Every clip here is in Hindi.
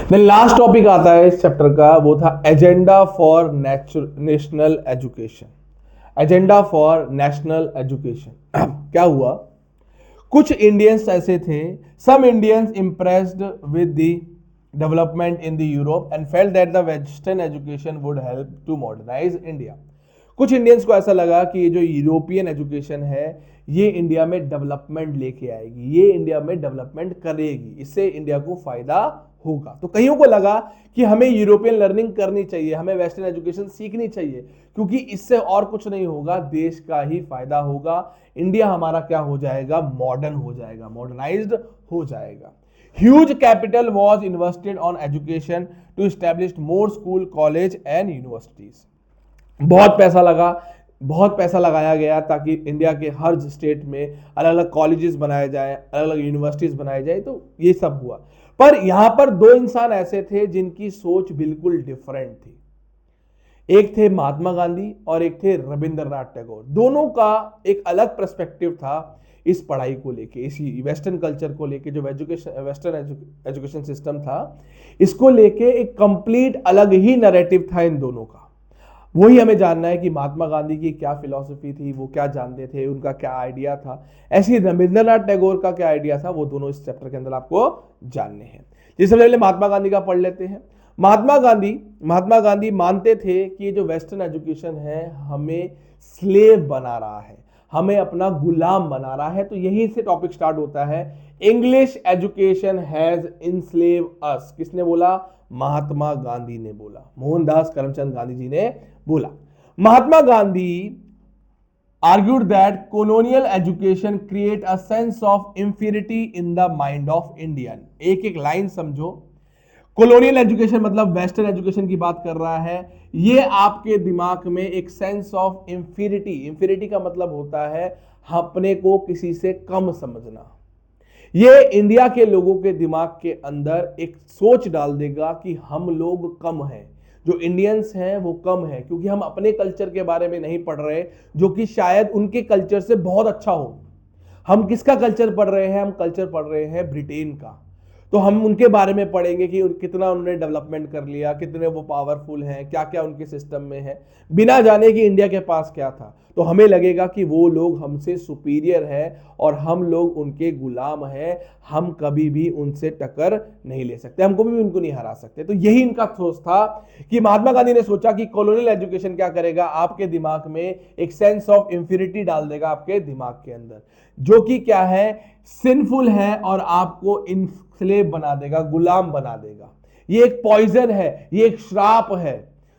देन लास्ट टॉपिक आता है इस चैप्टर का, वो था agenda for national education. Agenda for national education क्या हुआ, कुछ इंडियंस ऐसे थे, some Indians impressed with the development in the Europe and felt that the western education would help to modernise India. कुछ इंडियंस को ऐसा लगा कि ये जो यूरोपियन एजुकेशन है ये इंडिया में डेवलपमेंट लेके आएगी, ये इंडिया में डेवलपमेंट करेगी, इससे इंडिया को फायदा होगा। तो कईयों को लगा कि हमें यूरोपियन लर्निंग करनी चाहिए, हमें वेस्टर्न एजुकेशन सीखनी चाहिए, क्योंकि इससे और कुछ नहीं होगा, देश का ही फायदा होगा, इंडिया हमारा क्या हो जाएगा, मॉडर्न हो जाएगा, मॉडर्नाइज्ड हो जाएगा। Huge capital was invested on education to establish more school, college and universities. बहुत पैसा लगाया गया ताकि इंडिया के हर स्टेट में अलग अलग कॉलेजेस बनाए जाए, अलग अलग यूनिवर्सिटीज बनाए जाए, तो ये सब हुआ। पर यहां पर दो इंसान ऐसे थे जिनकी सोच बिल्कुल डिफरेंट थी। एक थे महात्मा गांधी और एक थे रविंद्रनाथ टैगोर। दोनों का एक अलग पर्सपेक्टिव था इस पढ़ाई को लेके, इस वेस्टर्न कल्चर को लेके, जो वेस्टर्न एजुकेशन सिस्टम था, इसको लेके एक कंप्लीट अलग ही नैरेटिव था इन दोनों का। वही हमें जानना है कि महात्मा गांधी की क्या फिलॉसफी थी, वो क्या जानते थे, उनका क्या आइडिया था। ऐसे ही रविंद्रनाथ टैगोर का क्या आइडिया था, वो दोनों इस चैप्टर के अंदर आपको जानने हैं। जिससे पहले महात्मा गांधी का पढ़ लेते हैं। महात्मा गांधी मानते थे कि ये जो वेस्टर्न एजुकेशन है हमें स्लेव बना रहा है, हमें अपना गुलाम बना रहा है। तो यही से टॉपिक स्टार्ट होता है, इंग्लिश एजुकेशन हैज इनस्लेव अस। किसने बोला? महात्मा गांधी ने बोला, मोहनदास करमचंद गांधी जी ने बोला। Mahatma Gandhi argued that colonial education create a sense of inferiority in the mind of Indian। एक एक लाइन समझो। कॉलोनियल एजुकेशन मतलब वेस्टर्न एजुकेशन की बात कर रहा है, ये आपके दिमाग में एक सेंस ऑफ इंफीरिटी, इंफीरिटी का मतलब होता है अपने को किसी से कम समझना। ये इंडिया के लोगों के दिमाग के अंदर एक सोच डाल देगा कि हम लोग कम हैं, जो इंडियंस हैं वो कम है, क्योंकि हम अपने कल्चर के बारे में नहीं पढ़ रहे जो कि शायद उनके कल्चर से बहुत अच्छा हो। हम किसका कल्चर पढ़ रहे हैं? हम कल्चर पढ़ रहे हैं ब्रिटेन का। तो हम उनके बारे में पढ़ेंगे कि कितना उन्होंने डेवलपमेंट कर लिया, कितने वो पावरफुल हैं, क्या क्या उनके सिस्टम में है, बिना जाने कि इंडिया के पास क्या था। तो हमें लगेगा कि वो लोग हमसे सुपीरियर है और हम लोग उनके गुलाम हैं, हम कभी भी उनसे टक्कर नहीं ले सकते, हम कभी भी उनको नहीं हरा सकते। तो यही इनका सोच था कि महात्मा गांधी ने सोचा कि कॉलोनियल एजुकेशन क्या करेगा, आपके दिमाग में एक सेंस ऑफ इंफीरियरिटी डाल देगा आपके दिमाग के अंदर, जो कि क्या है, सिंफुल है, और आपको स्लेव बना देगा, गुलाम बना देगा। ये एक पॉइजन है, ये एक श्राप है,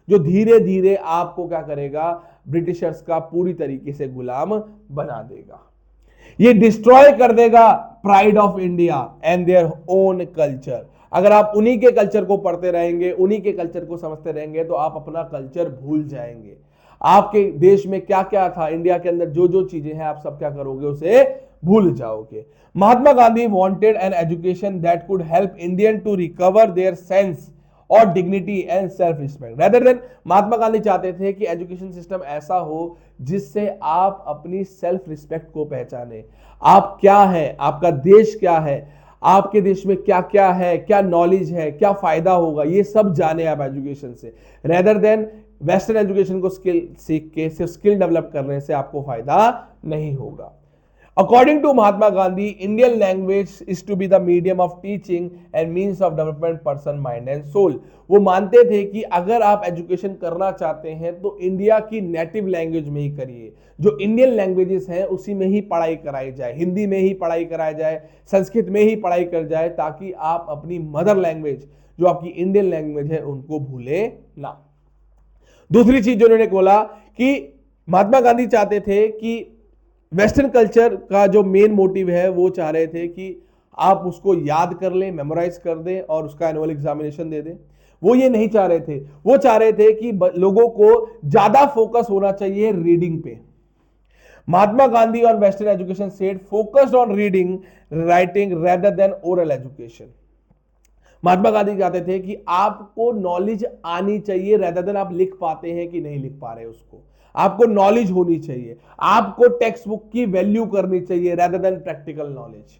जो धीरे धीरे आपको क्या करेगा, ब्रिटिशर्स का पूरी तरीके से गुलाम बना देगा। ये डिस्ट्रॉय कर देगा pride of India and their own culture. अगर आप उन्हीं के कल्चर को पढ़ते रहेंगे, उन्हीं के कल्चर को समझते रहेंगे, तो आप अपना कल्चर भूल जाएंगे। आपके देश में क्या क्या था, इंडिया के अंदर जो जो चीजें हैं, आप सब क्या करोगे, उसे भूल जाओगे। Mahatma Gandhi wanted an education that could help Indian to recover their sense और dignity and self respect rather than. Mahatma Gandhi चाहते थे कि एजुकेशन सिस्टम ऐसा हो जिससे आप अपनी सेल्फ रिस्पेक्ट को पहचाने, आप क्या है, आपका देश क्या है, आपके देश में क्या क्या है, क्या नॉलेज है, क्या फायदा होगा, ये सब जाने आप एजुकेशन से, रेदर देन वेस्टर्न एजुकेशन को स्किल सीख के सिर्फ स्किल डेवलप करने से आपको फायदा नहीं होगा। According to Mahatma Gandhi, Indian language is to be the medium of teaching and means of development person, mind and soul। वो मानते थे कि अगर आप एजुकेशन करना चाहते हैं तो इंडिया की नेटिव लैंग्वेज में ही करिए, जो इंडियन लैंग्वेजेस हैं उसी में ही पढ़ाई कराई जाए, हिंदी में ही पढ़ाई कराई जाए, संस्कृत में ही पढ़ाई कर जाए, ताकि आप अपनी मदर लैंग्वेज जो आपकी इंडियन लैंग्वेज है उनको भूले ना। दूसरी चीज जो उन्होंने बोला कि महात्मा गांधी चाहते थे कि वेस्टर्न कल्चर का जो मेन मोटिव है, वो चाह रहे थे कि आप उसको याद कर लें, मेमोराइज कर दें और उसका एनुअल एग्जामिनेशन दे दें। वो ये नहीं चाह रहे थे, वो चाह रहे थे कि लोगों को ज्यादा फोकस होना चाहिए रीडिंग पे। महात्मा गांधी और western education said focused on reading writing rather than oral education. Mahatma Gandhi चाहते थे कि आपको नॉलेज आनी चाहिए, रेदर देन आप लिख पाते हैं कि नहीं लिख पा रहे उसको, आपको नॉलेज होनी चाहिए, आपको टेक्स्ट बुक की वैल्यू करनी चाहिए rather than practical knowledge.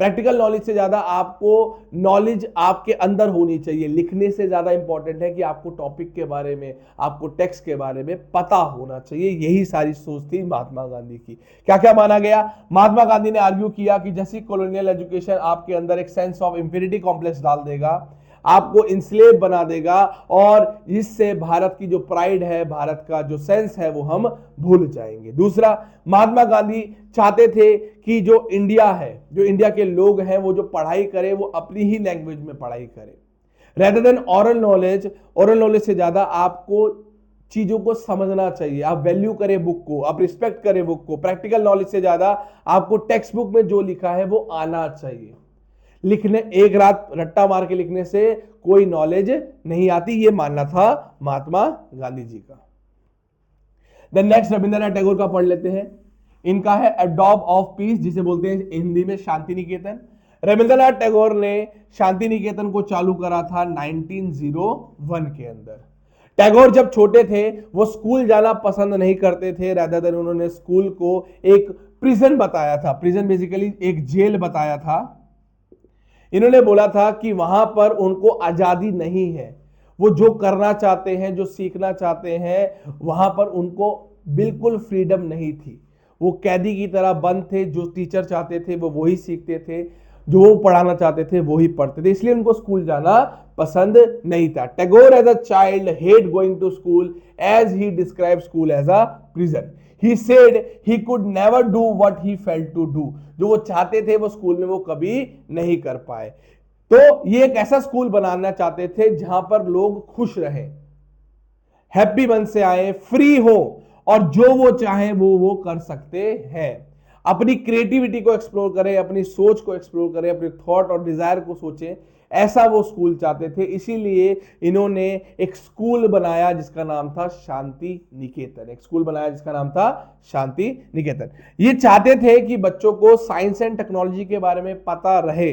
Practical knowledge से ज्यादा आपको नॉलेज आपके अंदर होनी चाहिए। लिखने से ज्यादा इंपॉर्टेंट है कि आपको टॉपिक के बारे में, आपको टेक्स्ट के बारे में पता होना चाहिए। यही सारी सोच थी महात्मा गांधी की। क्या क्या माना गया? महात्मा गांधी ने आर्ग्यू किया कि जैसी कॉलोनियल एजुकेशन आपके अंदर एक सेंस ऑफ इंफीरियरिटी कॉम्प्लेक्स डाल देगा, आपको इंस्लेव बना देगा, और इससे भारत की जो प्राइड है, भारत का जो सेंस है, वो हम भूल जाएंगे। दूसरा, महात्मा गांधी चाहते थे कि जो इंडिया है, जो इंडिया के लोग हैं, वो जो पढ़ाई करें वो अपनी ही लैंग्वेज में पढ़ाई करें, rather than oral knowledge. Oral knowledge से ज्यादा आपको चीजों को समझना चाहिए। आप वैल्यू करें बुक को, आप रिस्पेक्ट करें बुक को। प्रैक्टिकल नॉलेज से ज्यादा आपको टेक्स्ट बुक में जो लिखा है वो आना चाहिए। लिखने एक रात रट्टा मार के लिखने से कोई नॉलेज नहीं आती, ये मानना था महात्मा गांधी जी का। देन नेक्स्ट रविंद्रनाथ टैगोर का पढ़ लेते हैं। इनका है ए डॉब ऑफ पीस, जिसे बोलते हैं हिंदी में शांति निकेतन। रविंद्रनाथ टैगोर ने शांति निकेतन को चालू करा था 1901 के अंदर। टैगोर जब छोटे थे वो स्कूल जाना पसंद नहीं करते थे, रादर देन उन्होंने स्कूल को एक प्रिजन बताया था। प्रिजन बेसिकली एक जेल बताया था। इन्होंने बोला था कि वहां पर उनको आजादी नहीं है, वो जो करना चाहते हैं, जो सीखना चाहते हैं, वहां पर उनको बिल्कुल फ्रीडम नहीं थी। वो कैदी की तरह बंद थे। जो टीचर चाहते थे वो वही सीखते थे, जो वो पढ़ाना चाहते थे वही पढ़ते थे, इसलिए उनको स्कूल जाना पसंद नहीं था। Tagore as a child hate going to school as he describe school as a prison. He said he could never do what he felt to do. जो वो चाहते थे वो स्कूल में वो कभी नहीं कर पाए। तो ये एक ऐसा स्कूल बनाना चाहते थे जहां पर लोग खुश रहें, हैप्पी मन से आए, फ्री हो, और जो वो चाहे वो कर सकते हैं। अपनी क्रिएटिविटी को एक्सप्लोर करें, अपनी सोच को एक्सप्लोर करें, अपने थॉट और डिजायर को सोचें, ऐसा वो स्कूल चाहते थे। इसीलिए इन्होंने एक स्कूल बनाया जिसका नाम था शांति निकेतन। एक स्कूल बनाया जिसका नाम था शांति निकेतन। ये चाहते थे कि बच्चों को साइंस एंड टेक्नोलॉजी के बारे में पता रहे,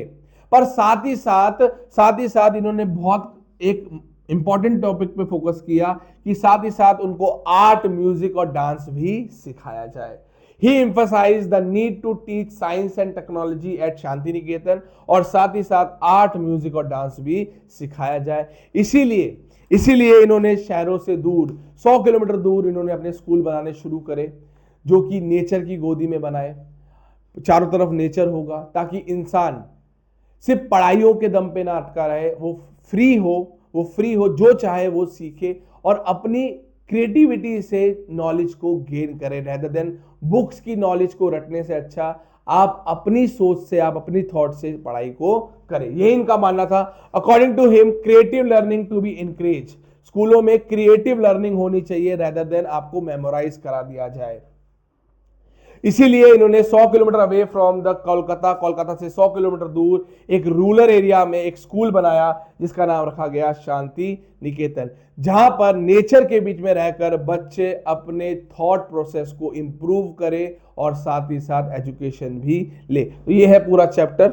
पर साथ ही साथ इन्होंने बहुत एक इंपॉर्टेंट टॉपिक पे फोकस किया कि साथ ही साथ उनको आर्ट, म्यूजिक और डांस भी सिखाया जाए। He emphasized the need to teach science and technology at Shanti Niketan, और साथ ही साथ आर्ट, म्यूजिक और डांस भी सिखाया जाए। इसीलिए इन्होंने शहरों से दूर 100 किलोमीटर दूर इन्होंने अपने स्कूल बनाने शुरू करे, जो कि नेचर की गोदी में बनाए। चारों तरफ नेचर होगा ताकि इंसान सिर्फ पढ़ाइयों के दम पे ना अटका रहे, वो फ्री हो, जो चाहे वो सीखे और अपनी क्रिएटिविटी से नॉलेज को गेन करें, रेदर देन बुक्स की नॉलेज को रटने से अच्छा आप अपनी सोच से, आप अपनी थॉट से पढ़ाई को करें। यही इनका मानना था। According to him, creative learning to be encourage. स्कूलों में क्रिएटिव लर्निंग होनी चाहिए, रेदर देन आपको मेमोराइज करा दिया जाए। इसीलिए इन्होंने 100 kilometre away from the Kolkata से 100 किलोमीटर दूर एक रूरल एरिया में एक स्कूल बनाया जिसका नाम रखा गया शांति निकेतन, जहां पर नेचर के बीच में रहकर बच्चे अपने थॉट प्रोसेस को इंप्रूव करें और साथ ही साथ एजुकेशन भी ले। तो ये है पूरा चैप्टर।